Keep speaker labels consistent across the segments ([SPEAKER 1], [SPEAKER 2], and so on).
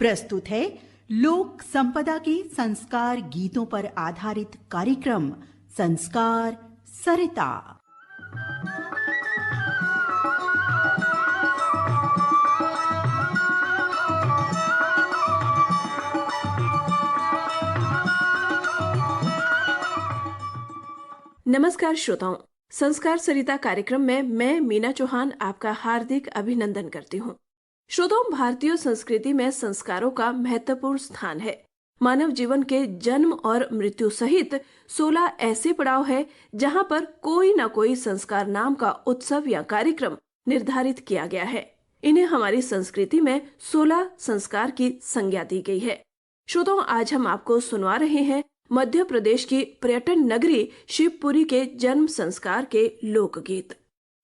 [SPEAKER 1] प्रस्तुत है लोक संपदा के संस्कार गीतों पर आधारित कार्यक्रम संस्कार सरिता।
[SPEAKER 2] नमस्कार श्रोताओं, संस्कार सरिता कार्यक्रम में मैं मीना चौहान आपका हार्दिक अभिनंदन करती हूँ। श्रोताओं, भारतीय संस्कृति में संस्कारों का महत्वपूर्ण स्थान है। मानव जीवन के जन्म और मृत्यु सहित 16 ऐसे पड़ाव है जहाँ पर कोई न कोई संस्कार नाम का उत्सव या कार्यक्रम निर्धारित किया गया है। इन्हें हमारी संस्कृति में 16 संस्कार की संज्ञा दी गई है। श्रोताओं, आज हम आपको सुनवा रहे हैं मध्य प्रदेश की पर्यटन नगरी शिवपुरी के जन्म संस्कार के लोकगीत।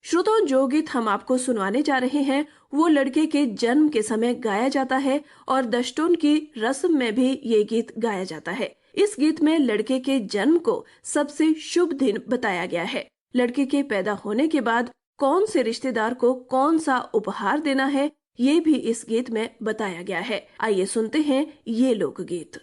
[SPEAKER 2] श्रोताओं, जो गीत हम आपको सुनवाने जा रहे हैं वो लड़के के जन्म के समय गाया जाता है और दशटोन की रस्म में भी ये गीत गाया जाता है। इस गीत में लड़के के जन्म को सबसे शुभ दिन बताया गया है। लड़के के पैदा होने के बाद कौन से रिश्तेदार को कौन सा उपहार देना है ये भी इस गीत में बताया गया है। आइए सुनते हैं ये लोकगीत।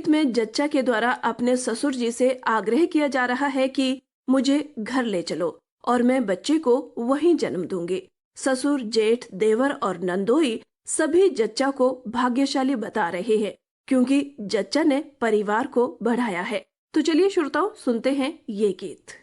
[SPEAKER 2] गीत में जच्चा के द्वारा अपने ससुर जी से आग्रह किया जा रहा है कि मुझे घर ले चलो और मैं बच्चे को वहीं जन्म दूंगी। ससुर, जेठ, देवर और नंदोई सभी जच्चा को भाग्यशाली बता रहे हैं क्योंकि जच्चा ने परिवार को बढ़ाया है। तो चलिए श्रोताओ, सुनते हैं ये गीत।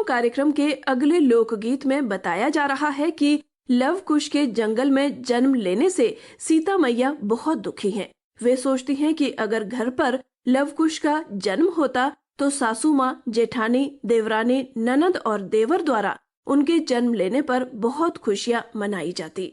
[SPEAKER 2] कार्यक्रम के अगले लोकगीत में बताया जा रहा है कि लव कुश के जंगल में जन्म लेने से सीता मैया बहुत दुखी हैं। वे सोचती हैं कि अगर घर पर लव कुश का जन्म होता तो सासू माँ, जेठानी, देवरानी, ननद और देवर द्वारा उनके जन्म लेने पर बहुत खुशियाँ मनाई जाती।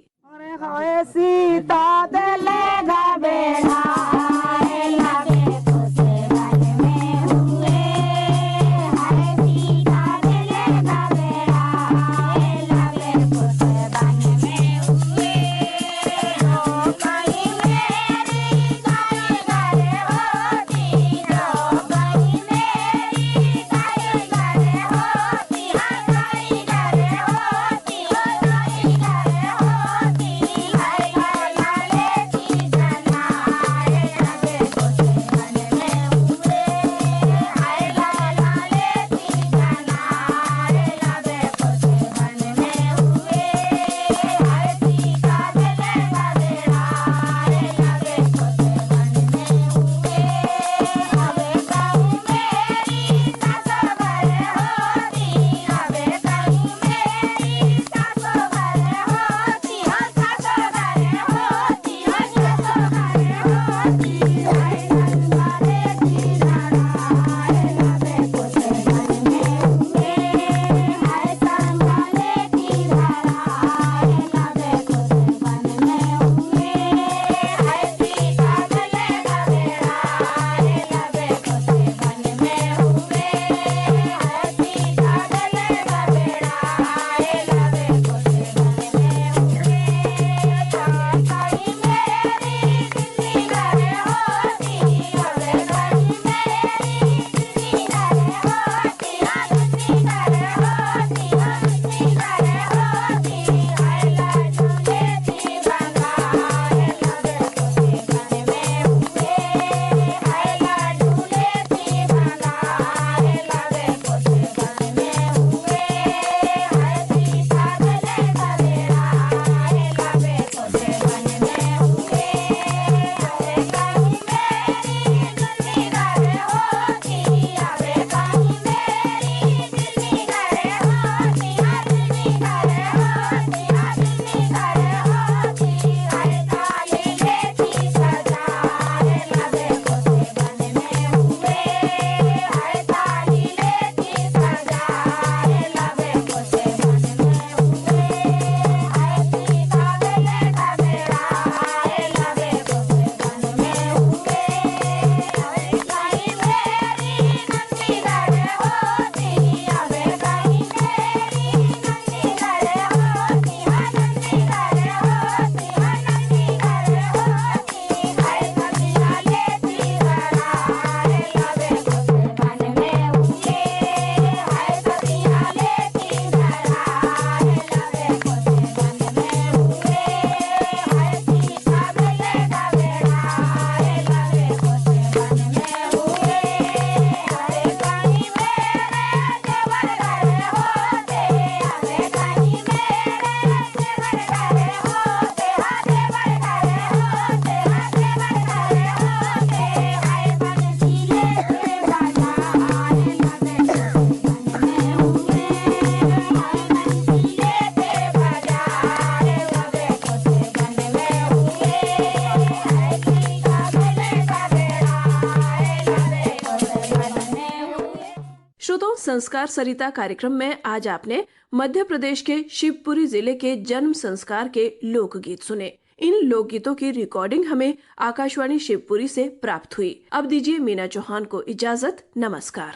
[SPEAKER 2] संस्कार सरिता कार्यक्रम में आज आपने मध्य प्रदेश के शिवपुरी जिले के जन्म संस्कार के लोकगीत सुने। इन लोकगीतों की रिकॉर्डिंग हमें आकाशवाणी शिवपुरी से प्राप्त हुई। अब दीजिए मीना चौहान को इजाजत। नमस्कार।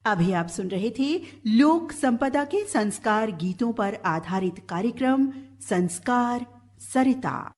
[SPEAKER 1] अभी आप सुन रहे थे लोक संपदा के संस्कार गीतों पर आधारित कार्यक्रम संस्कार सरिता।